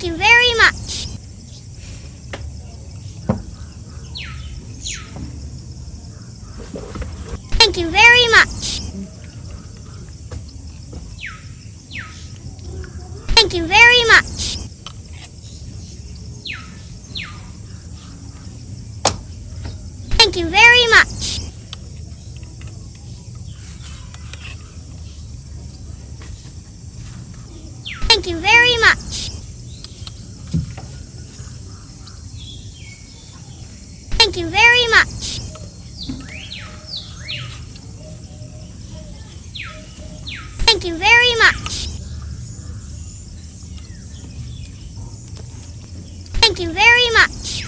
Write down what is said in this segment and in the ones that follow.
Thank you very much. Thank you very much. Thank you very much. Thank you very much. Thank you very much. Thank you very much. Thank you very much. Thank you very much.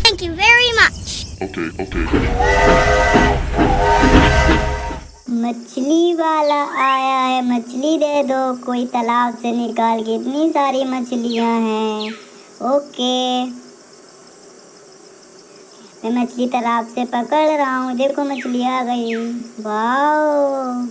Thank you very much. Okay. मछली वाला आया है, मछली दे दो, कोई तालाब से निकाल के, इतनी सारी मछलियां हैं। ओके, मैं मछली तालाब से पकड़ रहा हूँ, देखो मछली आ गई। वाओ,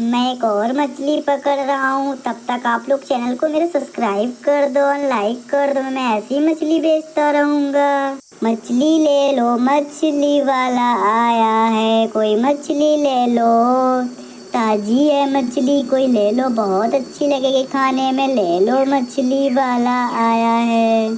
मैं एक और मछली पकड़ रहा हूँ। तब तक आप लोग चैनल को मेरे सब्सक्राइब कर दो और लाइक कर दो, मैं ऐसी मछली बेचता रहूँगा। मछली ले लो, मछली वाला आया है, कोई मछली ले लो, ताजी है मछली, कोई ले लो, बहुत अच्छी लगेगी खाने में, ले लो, मछली वाला आया है।